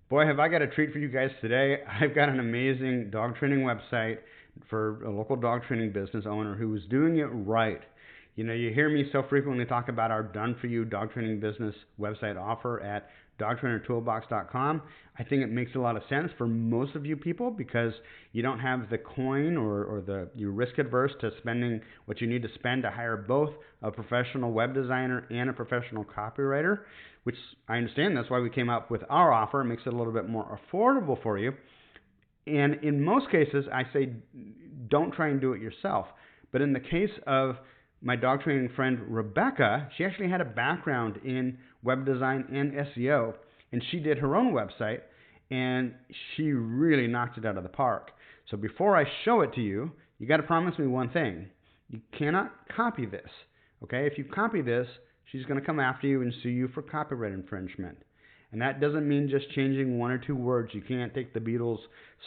Boy, have I got a treat for you guys today. I've got an amazing dog training website for a local dog training business owner who is doing it right. You know, you hear me so frequently talk about our done for you dog training business website offer at dogtrainertoolbox.com. I think it makes a lot of sense for most of you people because you don't have the coin or you're risk adverse to spending what you need to spend to hire both a professional web designer and a professional copywriter, which I understand. That's why we came up with our offer. It makes it a little bit more affordable for you. And in most cases, I say don't try and do it yourself. But in the case of my dog training friend Rebecca, she actually had a background in web design and SEO, and she did her own website, and she really knocked it out of the park. So before I show it to you, you got to promise me one thing. You cannot copy this, okay? If you copy this, she's going to come after you and sue you for copyright infringement. And that doesn't mean just changing one or two words. You can't take the Beatles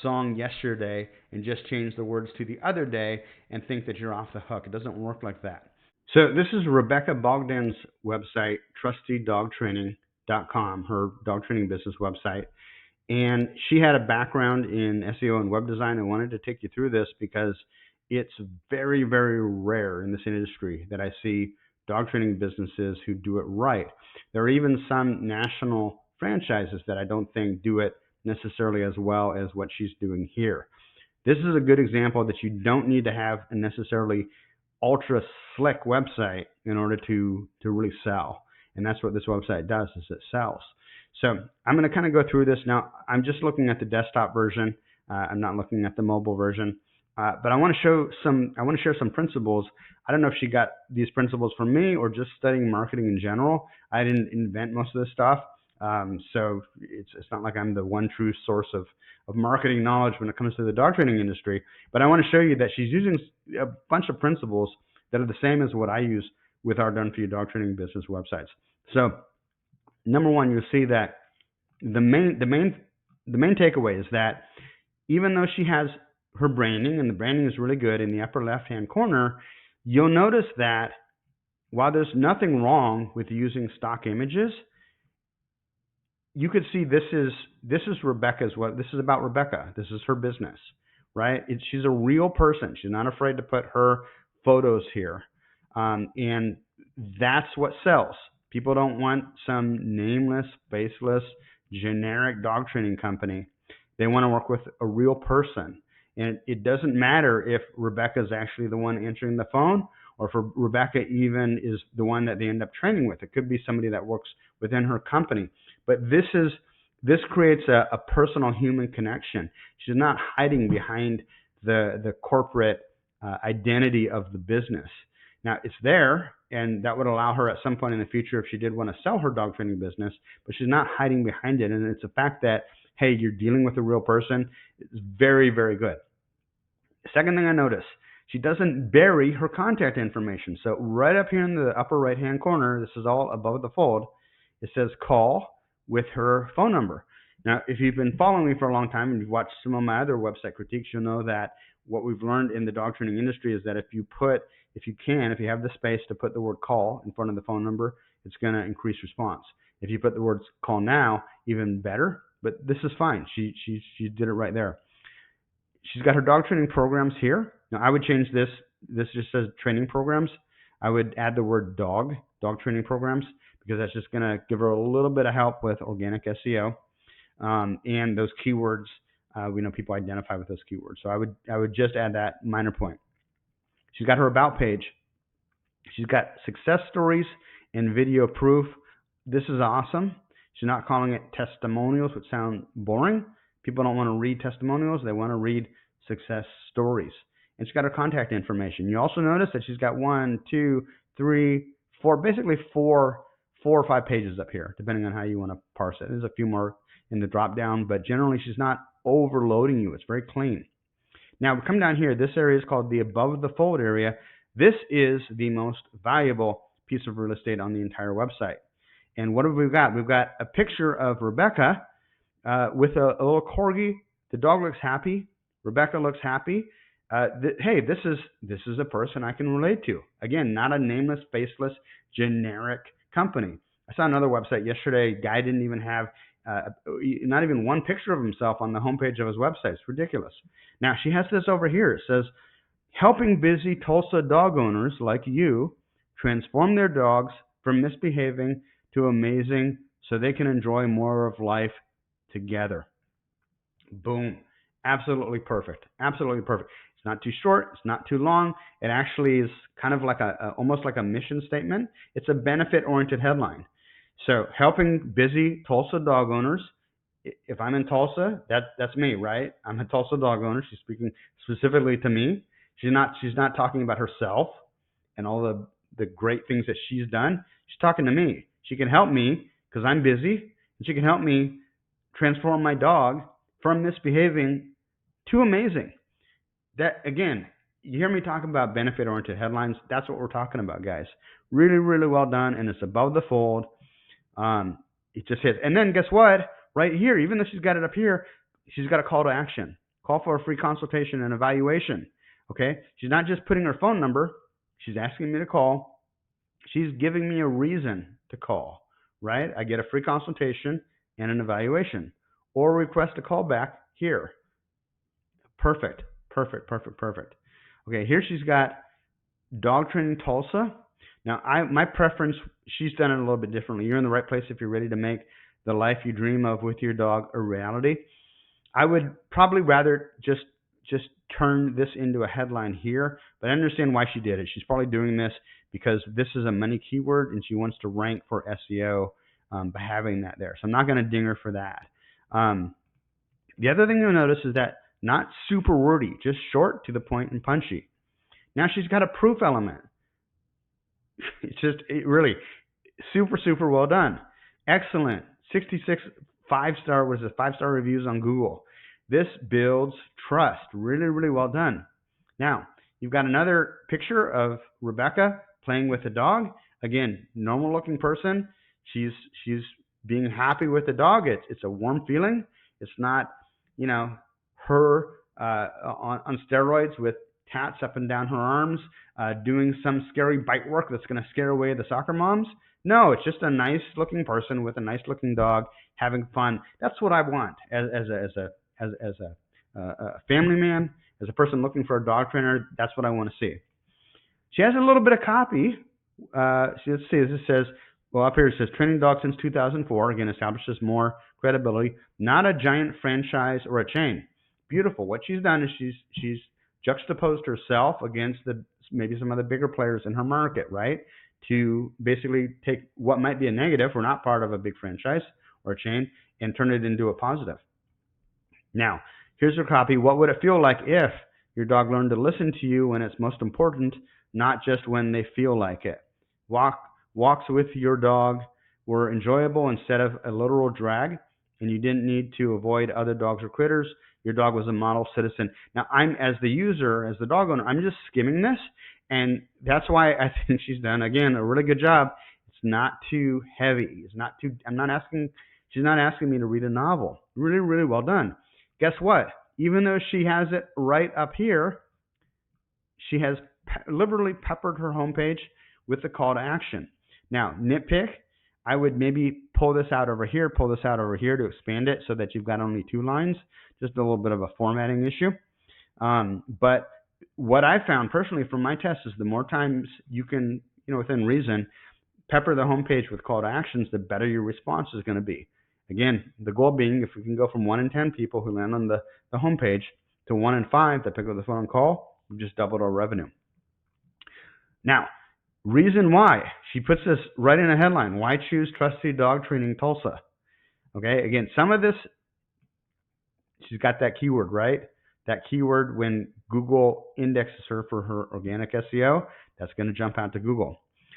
song Yesterday and just change the words to the other day and think that you're off the hook. It doesn't work like that. So this is Rebecca Bogdan's website, trustydogtraining.com, her dog training business website. And she had a background in SEO and web design. I wanted to take you through this because it's very, very rare in this industry that I see dog training businesses who do it right. There are even some national franchises that I don't think do it necessarily as well as what she's doing here. This is a good example that you don't need to have a necessarily ultra slick website in order to really sell. And that's what this website does, is it sells. So I'm going to kind of go through this now. I'm just looking at the desktop version. I'm not looking at the mobile version. But I want to share some principles. I don't know if she got these principles from me or just studying marketing in general. I didn't invent most of this stuff. So it's not like I'm the one true source of marketing knowledge when it comes to the dog training industry. But I want to show you that she's using a bunch of principles that are the same as what I use with our Done For You dog training business websites. So number one, you'll see that the main takeaway is that even though she has her branding, and the branding is really good in the upper left-hand corner, you'll notice that while there's nothing wrong with using stock images, you could see this is Rebecca's. This is about Rebecca. This is her business, right? She's a real person. She's not afraid to put her photos here, and that's what sells. People don't want some nameless, faceless, generic dog training company. They want to work with a real person. And it doesn't matter if Rebecca is actually the one answering the phone or if Rebecca even is the one that they end up training with. It could be somebody that works within her company. But this creates a personal human connection. She's not hiding behind the corporate identity of the business. Now, it's there, and that would allow her at some point in the future if she did want to sell her dog training business, but she's not hiding behind it. And it's the fact that, hey, you're dealing with a real person. It's very, very good. Second thing I notice, she doesn't bury her contact information. So right up here in the upper right-hand corner, this is all above the fold, it says call with her phone number. Now, if you've been following me for a long time and you've watched some of my other website critiques, you'll know that what we've learned in the dog training industry is that if you have the space to put the word call in front of the phone number, it's going to increase response. If you put the words call now, even better, but this is fine. She did it right there. She's got her dog training programs here. Now, I would change this. This just says training programs. I would add the word dog training programs, because that's just going to give her a little bit of help with organic SEO. And those keywords, we know people identify with those keywords. So I would just add that minor point. She's got her about page. She's got success stories and video proof. This is awesome. She's not calling it testimonials, which sound boring. People don't want to read testimonials. They want to read success stories. And she's got her contact information. You also notice that she's got 1, 2, 3, 4, basically four or five pages up here, depending on how you want to parse it. There's a few more in the drop down, but generally she's not overloading you. It's very clean. Now we come down here. This area is called the above the fold area. This is the most valuable piece of real estate on the entire website. And what have we got? We've got a picture of Rebecca with a little corgi. The dog looks happy. Rebecca looks happy. Hey, this is a person I can relate to. Again, not a nameless, faceless, generic company. I saw another website yesterday. A guy didn't even have not even one picture of himself on the homepage of his website. It's ridiculous. Now, she has this over here. It says, helping busy Tulsa dog owners like you transform their dogs from misbehaving to amazing so they can enjoy more of life together. Boom. Absolutely perfect. Absolutely perfect. It's not too short. It's not too long. It actually is kind of like almost like a mission statement. It's a benefit-oriented headline. So, helping busy Tulsa dog owners. If I'm in Tulsa, that's me, right? I'm a Tulsa dog owner. She's speaking specifically to me. She's not talking about herself and all the great things that she's done. She's talking to me. She can help me because I'm busy, and she can help me transform my dog from misbehaving to amazing. That, again, you hear me talking about benefit-oriented headlines. That's what we're talking about, guys. Really, really well done, and it's above the fold. It just hits. And then guess what? Right here, even though she's got it up here, she's got a call to action. Call for a free consultation and evaluation. Okay? She's not just putting her phone number. She's asking me to call. She's giving me a reason to call, right? I get a free consultation and an evaluation, or request a call back here. Perfect, perfect, perfect, perfect. Okay, here she's got Dog Training Tulsa. Now, my preference, she's done it a little bit differently. You're in the right place if you're ready to make the life you dream of with your dog a reality. I would probably rather just turn this into a headline here, but I understand why she did it. She's probably doing this because this is a money keyword and she wants to rank for SEO by having that there. So I'm not going to ding her for that. The other thing you'll notice is that not super wordy, just short, to the point, and punchy. Now she's got a proof element. It really super, super well done. Excellent. 66 5-star reviews on Google. This builds trust. Really, really well done. Now, you've got another picture of Rebecca playing with a dog. Again, normal looking person. She's being happy with the dog. It's a warm feeling. It's not, her on steroids with tats up and down her arms, doing some scary bite work that's going to scare away the soccer moms. No, it's just a nice looking person with a nice looking dog having fun. That's what I want as a family man, as a person looking for a dog trainer. That's what I want to see. She has a little bit of copy. Let's see. This says, well, up here it says training dog since 2004. Again, establishes more credibility. Not a giant franchise or a chain. Beautiful. What she's done is she's juxtaposed herself against maybe some of the bigger players in her market, right? To basically take what might be a negative, we're not part of a big franchise or a chain, and turn it into a positive. Now, here's her copy. What would it feel like if your dog learned to listen to you when it's most important, not just when they feel like it? Walks with your dog were enjoyable instead of a literal drag, and you didn't need to avoid other dogs or critters. Your dog was a model citizen. Now, as the user, as the dog owner, I'm just skimming this, and that's why I think she's done, again, a really good job. It's not too heavy. She's not asking me to read a novel. Really, really well done. Guess what? Even though she has it right up here, she has liberally peppered her homepage with the call to action. Now, nitpick, I would maybe pull this out over here to expand it so that you've got only 2 lines. Just a little bit of a formatting issue. But what I found personally from my test is the more times you can, within reason, pepper the homepage with call to actions, the better your response is going to be. Again, the goal being if we can go from 1 in 10 people who land on the homepage to 1 in 5 that pick up the phone and call, we've just doubled our revenue. Now, reason why. She puts this right in a headline. Why choose Trusty Dog Training Tulsa? Okay, again, some of this, she's got that keyword, right? That keyword, when Google indexes her for her organic SEO, that's going to jump out to Google.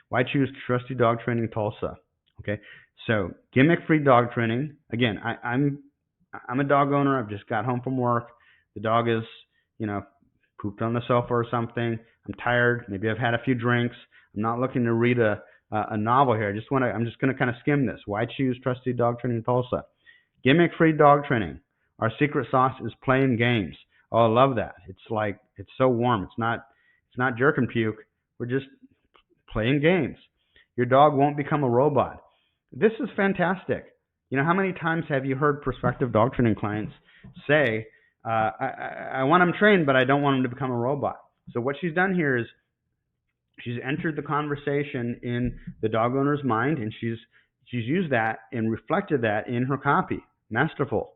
Why choose Trusty Dog Training Tulsa? Okay, so gimmick-free dog training. Again, I'm a dog owner. I've just got home from work. The dog is, pooped on the sofa or something. I'm tired. Maybe I've had a few drinks. I'm not looking to read a novel here. I'm just going to kind of skim this. Why choose Trusty Dog Training Tulsa? Gimmick-free dog training. Our secret sauce is playing games. Oh, I love that. It's so warm. It's not jerk and puke. We're just playing games. Your dog won't become a robot. This is fantastic. How many times have you heard prospective dog training clients say, I want them trained, but I don't want them to become a robot. So what she's done here is she's entered the conversation in the dog owner's mind, and she's used that and reflected that in her copy. Masterful.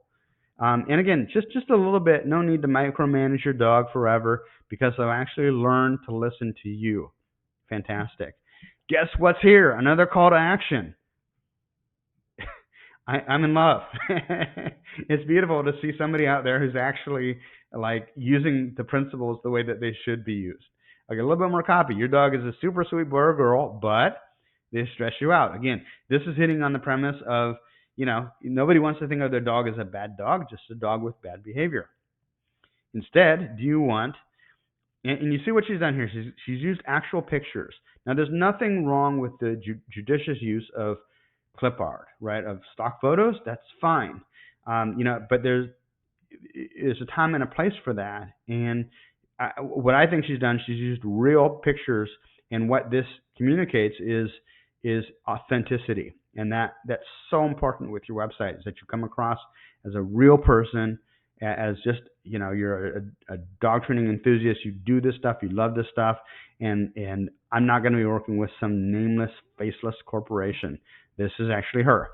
And again, just a little bit. No need to micromanage your dog forever, because they'll actually learn to listen to you. Fantastic. Guess what's here? Another call to action. I'm in love. It's beautiful to see somebody out there who's actually like using the principles the way that they should be used. Okay, a little bit more copy. Your dog is a super sweet boy or girl, but they stress you out. Again, this is hitting on the premise of, nobody wants to think of their dog as a bad dog, just a dog with bad behavior. Instead, do you want, and you see what she's done here. She's used actual pictures. Now, there's nothing wrong with the judicious use of clip art, right, of stock photos. That's fine. But there's a time and a place for that. And what I think she's done, she's used real pictures, and what this communicates is authenticity. And that's so important with your website, is that you come across as a real person, as just, you're a dog training enthusiast. You do this stuff, you love this stuff, and I'm not going to be working with some nameless, faceless corporation. This is actually her.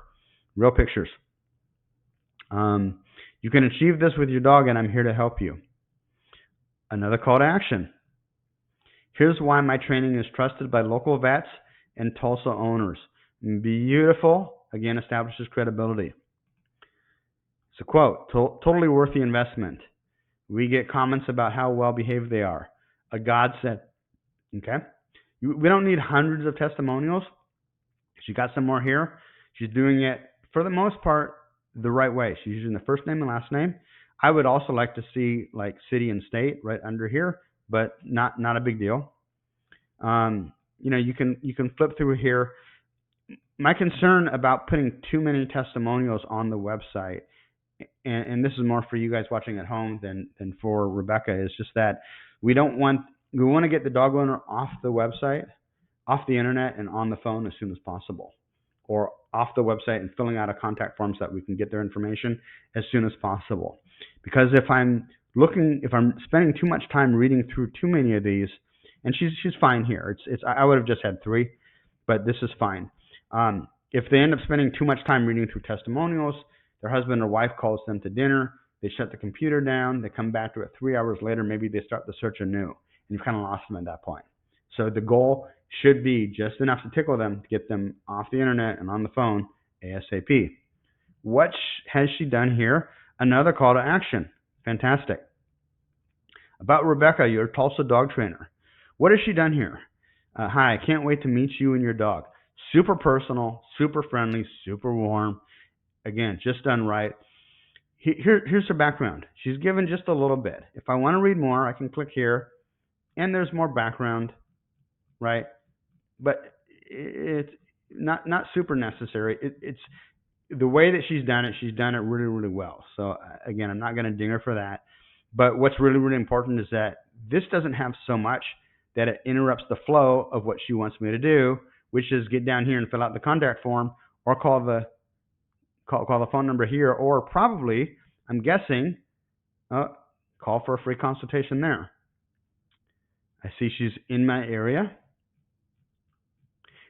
Real pictures. You can achieve this with your dog, and I'm here to help you. Another call to action. Here's why my training is trusted by local vets and Tulsa owners. Beautiful. Again, establishes credibility. It's a quote. Totally worth the investment. We get comments about how well behaved they are. A godsend. Okay? We don't need hundreds of testimonials. She got some more here. She's doing it, for the most part, the right way. She's using the first name and last name. I would also like to see like city and state right under here, but not a big deal. You can flip through here. My concern about putting too many testimonials on the website, and this is more for you guys watching at home than for Rebecca, is just that we want to get the dog owner off the website, off the internet, and on the phone as soon as possible, or off the website and filling out a contact form so that we can get their information as soon as possible. Because if I'm spending too much time reading through too many of these, and she's fine here. I would have just had 3, but this is fine. If they end up spending too much time reading through testimonials, their husband or wife calls them to dinner, they shut the computer down, they come back to it 3 hours later, maybe they start the search anew, and you've kind of lost them at that point. So the goal should be just enough to tickle them to get them off the internet and on the phone ASAP. What has she done here? Another call to action. Fantastic. About Rebecca, your Tulsa dog trainer. What has she done here? Hi, I can't wait to meet you and your dog. Super personal, super friendly, super warm. Again, just done right. Here's her background. She's given just a little bit. If I want to read more, I can click here, and there's more background, right? But it's not super necessary. It's the way that she's done it really, really well. So again, I'm not going to ding her for that. But what's really, really important is that this doesn't have so much that it interrupts the flow of what she wants me to do, which is get down here and fill out the contact form, or call the phone number here, or probably, I'm guessing, call for a free consultation there. I see she's in my area.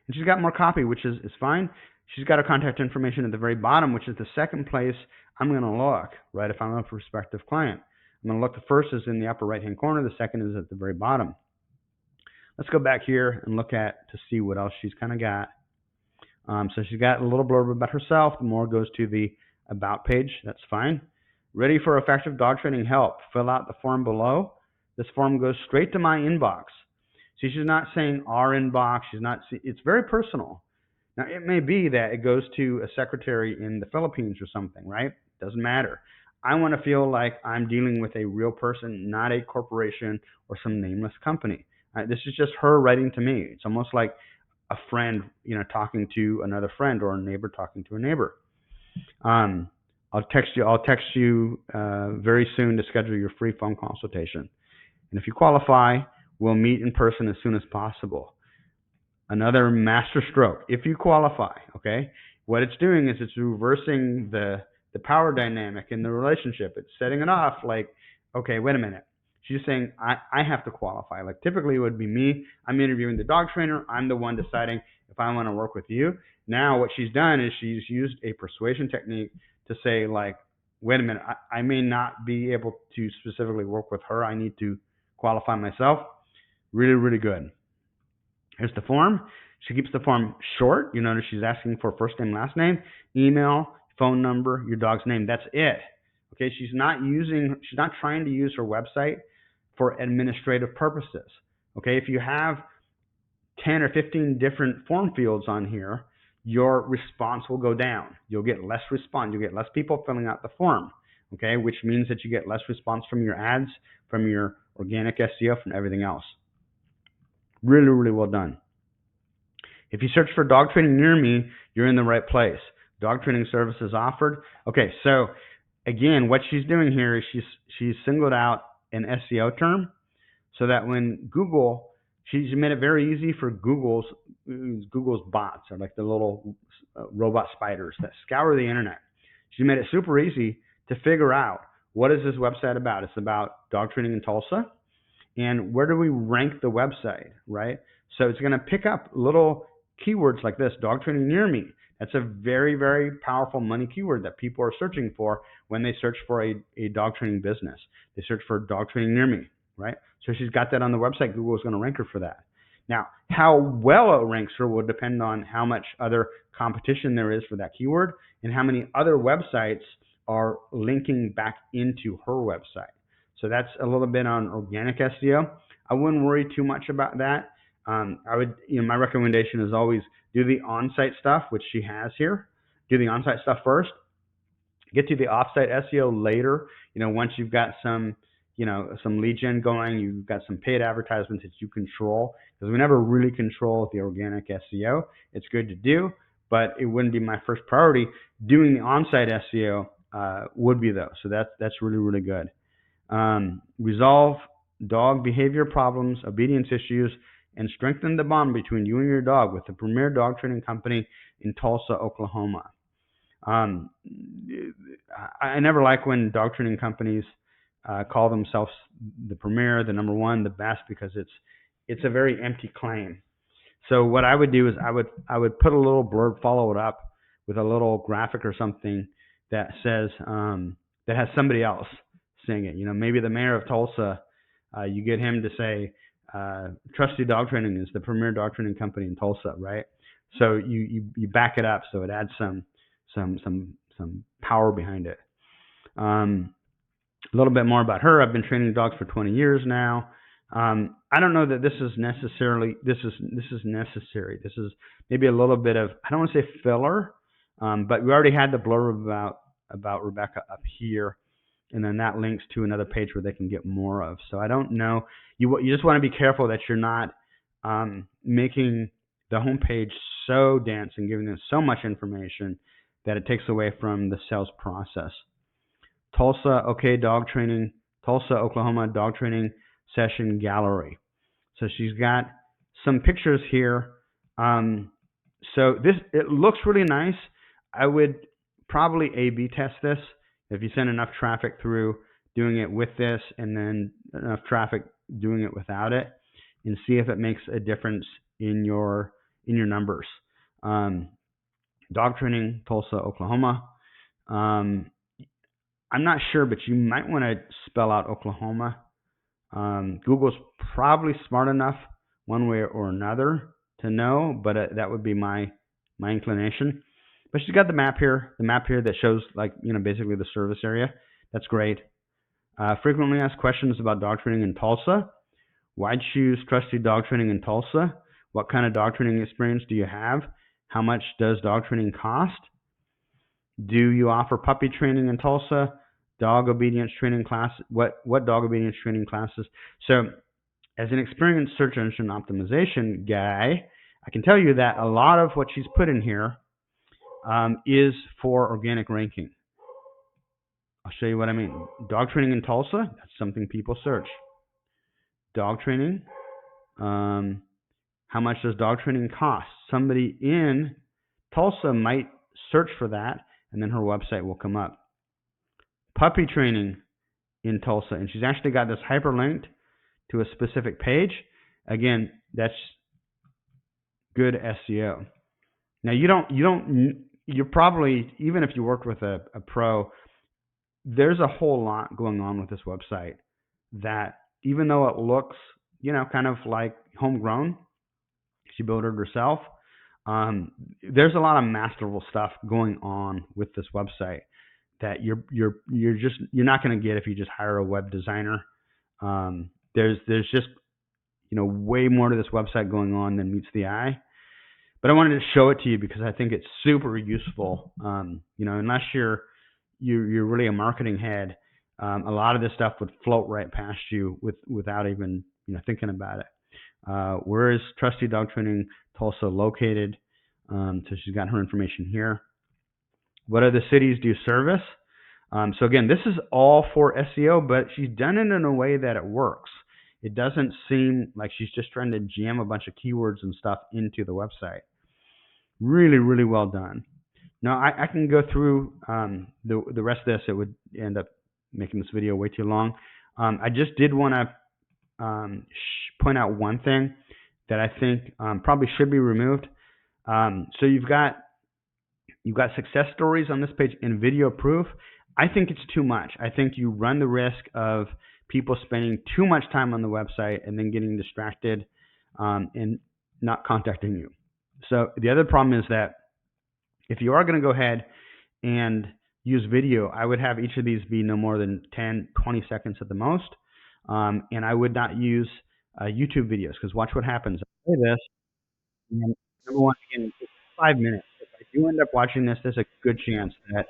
And she's got more copy, which is fine. She's got her contact information at the very bottom, which is the second place I'm going to look, right, if I'm a prospective client. I'm going to look, the first is in the upper right-hand corner, the second is at the very bottom. Let's go back here and look to see what else she's kind of got. So she's got a little blurb about herself. The more goes to the About page. That's fine. Ready for effective dog training help. Fill out the form below. This form goes straight to my inbox. See, she's not saying our inbox. It's very personal. Now, it may be that it goes to a secretary in the Philippines or something, right? Doesn't matter. I want to feel like I'm dealing with a real person, not a corporation or some nameless company. This is just her writing to me. It's almost like a friend, talking to another friend, or a neighbor talking to a neighbor. I'll text you very soon to schedule your free phone consultation. And if you qualify, we'll meet in person as soon as possible. Another master stroke. If you qualify, okay? what it's doing is it's reversing the power dynamic in the relationship. It's setting it off like, okay, wait a minute. She's saying I have to qualify. Like typically it would be me. I'm interviewing the dog trainer. I'm the one deciding if I want to work with you. Now what she's done is she's used a persuasion technique to say like, wait a minute, I may not be able to specifically work with her. I need to qualify myself. Really, really good. Here's the form. She keeps the form short. You notice she's asking for first name, last name, email, phone number, your dog's name. That's it. Okay, she's not trying to use her website for administrative purposes. Okay, if you have 10 or 15 different form fields on here, your response will go down. You'll get less response. You'll get less people filling out the form. Okay, which means that you get less response from your ads, from your organic SEO, from everything else. Really, really well done. If you search for dog training near me, you're in the right place. Dog training services offered. Okay, so again, what she's doing here is she's singled out an SEO term so that when Google, she's made it very easy for Google's bots, or like the little robot spiders that scour the internet. She made it super easy to figure out what is this website about. It's about dog training in Tulsa. And where do we rank the website, right? So it's going to pick up little keywords like this, dog training near me. That's a very, very powerful money keyword that people are searching for when they search for a dog training business. They search for dog training near me, right? So she's got that on the website. Google is going to rank her for that. Now, how well it ranks her will depend on how much other competition there is for that keyword and how many other websites are linking back into her website. So that's a little bit on organic SEO. I wouldn't worry too much about that. My recommendation is always do the on-site stuff, which she has here. Do the on-site stuff first. Get to the off-site SEO later. Once you've got some lead gen going, you've got some paid advertisements that you control. Because we never really control the organic SEO. It's good to do, but it wouldn't be my first priority. Doing the on-site SEO would be though. So that's really, really good. Resolve dog behavior problems, obedience issues, and strengthen the bond between you and your dog with the premier dog training company in Tulsa, Oklahoma. I never like when dog training companies call themselves the premier, the number one, the best, because it's a very empty claim. So what I would do is I would put a little blurb, follow it up with a little graphic or something that says that has somebody else saying it. Maybe the mayor of Tulsa, you get him to say, Trusty Dog Training is the premier dog training company in Tulsa, right? So you back it up so it adds some power behind it. A little bit more about her. I've been training dogs for 20 years now. I don't know that this is necessary. This is maybe a little bit of, I don't want to say filler, but we already had the blurb about Rebecca up here. And then that links to another page where they can get more of. So I don't know. You just want to be careful that you're not making the homepage so dense and giving them so much information that it takes away from the sales process. Tulsa, okay, dog training. Tulsa, Oklahoma, dog training session gallery. So she's got some pictures here. So it looks really nice. I would probably A/B test this. If you send enough traffic through doing it with this and then enough traffic doing it without it, and see if it makes a difference in your numbers. Dog training, Tulsa, Oklahoma. I'm not sure, but you might want to spell out Oklahoma. Google's probably smart enough one way or another to know, but that would be my inclination. But she's got the map here that shows basically the service area. That's great. Frequently asked questions about dog training in Tulsa. Why choose Trusty Dog Training in Tulsa? What kind of dog training experience do you have? How much does dog training cost? Do you offer puppy training in Tulsa? Dog obedience training class? What dog obedience training classes? So as an experienced search engine optimization guy, I can tell you that a lot of what she's put in here is for organic ranking. I'll show you what I mean. Dog training in Tulsa, that's something people search. Dog training, how much does dog training cost? Somebody in Tulsa might search for that, and then her website will come up. Puppy training in Tulsa, and she's actually got this hyperlinked to a specific page. Again, that's good SEO. Now you're probably, even if you work with a pro, there's a whole lot going on with this website that, even though it looks, kind of like homegrown, she built it herself, there's a lot of masterful stuff going on with this website that you're not going to get if you just hire a web designer. There's just way more to this website going on than meets the eye. But I wanted to show it to you because I think it's super useful. Unless you're really a marketing head, a lot of this stuff would float right past you without even thinking about it. Where is Trusty Dog Training Tulsa located? So she's got her information here. What other cities do you service? So again, this is all for SEO, but she's done it in a way that it works. It doesn't seem like she's just trying to jam a bunch of keywords and stuff into the website. Really, really well done. Now, I can go through the rest of this. It would end up making this video way too long. I just did want to point out one thing that I think probably should be removed. So you've got success stories on this page and video proof. I think it's too much. I think you run the risk of people spending too much time on the website and then getting distracted and not contacting you. So the other problem is that if you are going to go ahead and use video, I would have each of these be no more than 10, 20 seconds at the most. And I would not use YouTube videos, because watch what happens. I play this, and number one, again, it's 5 minutes. If I do end up watching this, there's a good chance that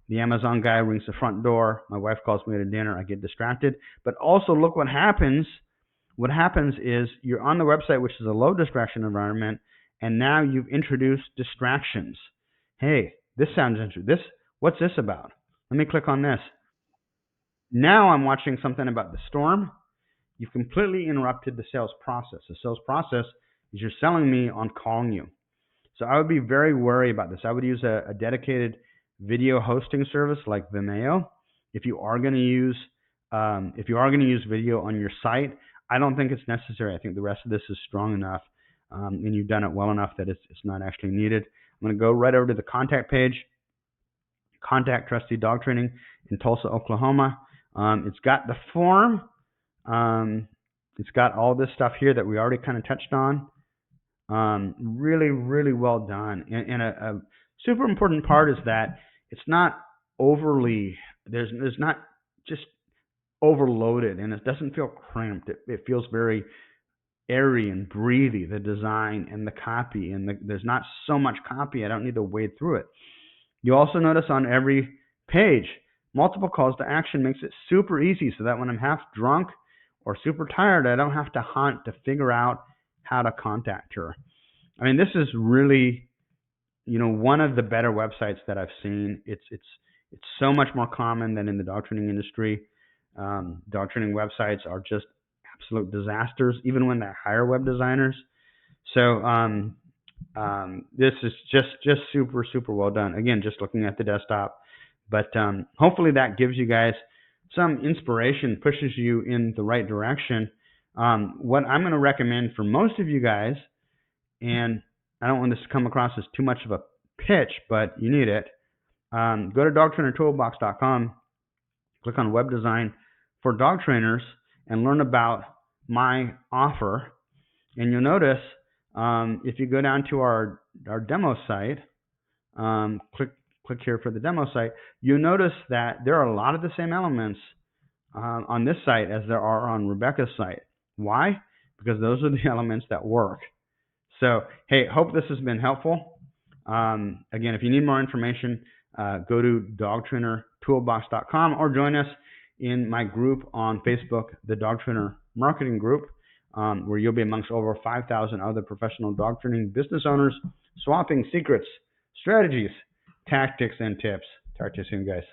the Amazon guy rings the front door, my wife calls me to dinner, I get distracted. But also look what happens. What happens is you're on the website, which is a low distraction environment, and now you've introduced distractions. Hey, this sounds interesting. What's this about? Let me click on this. Now I'm watching something about the storm. You've completely interrupted the sales process. The sales process is you're selling me on calling you. So I would be very wary about this. I would use a dedicated video hosting service like Vimeo. If you are going to use video on your site, I don't think it's necessary. I think the rest of this is strong enough, and you've done it well enough that it's not actually needed. I'm going to go right over to the contact page. Contact Trusty Dog Training in Tulsa, Oklahoma. It's got the form. It's got all this stuff here that we already kind of touched on. Really, really well done. And a super important part is that it's not overly, there's not just overloaded, and it doesn't feel cramped. It feels very airy and breathy, the design and the copy, and there's not so much copy. I don't need to wade through it. You also notice on every page, multiple calls to action makes it super easy, so that when I'm half drunk or super tired, I don't have to hunt to figure out how to contact her. I mean, this is really, one of the better websites that I've seen. It's so much more common than in the dog training industry. Dog training websites are just absolute disasters, even when they hire web designers. So this is just super, super well done. Again, just looking at the desktop. But hopefully that gives you guys some inspiration, pushes you in the right direction. What I'm going to recommend for most of you guys, and I don't want this to come across as too much of a pitch, but you need it. Go to dogtrainertoolbox.com, click on web design for dog trainers, and learn about my offer. And you'll notice if you go down to our demo site, click here for the demo site, you'll notice that there are a lot of the same elements on this site as there are on Rebecca's site. Why? Because those are the elements that work. So, hey, hope this has been helpful. Again, if you need more information, go to dogtrainertoolbox.com or join us in my group on Facebook, the Dog Trainer Marketing Group, where you'll be amongst over 5,000 other professional dog training business owners, swapping secrets, strategies, tactics, and tips. Talk to you soon, guys.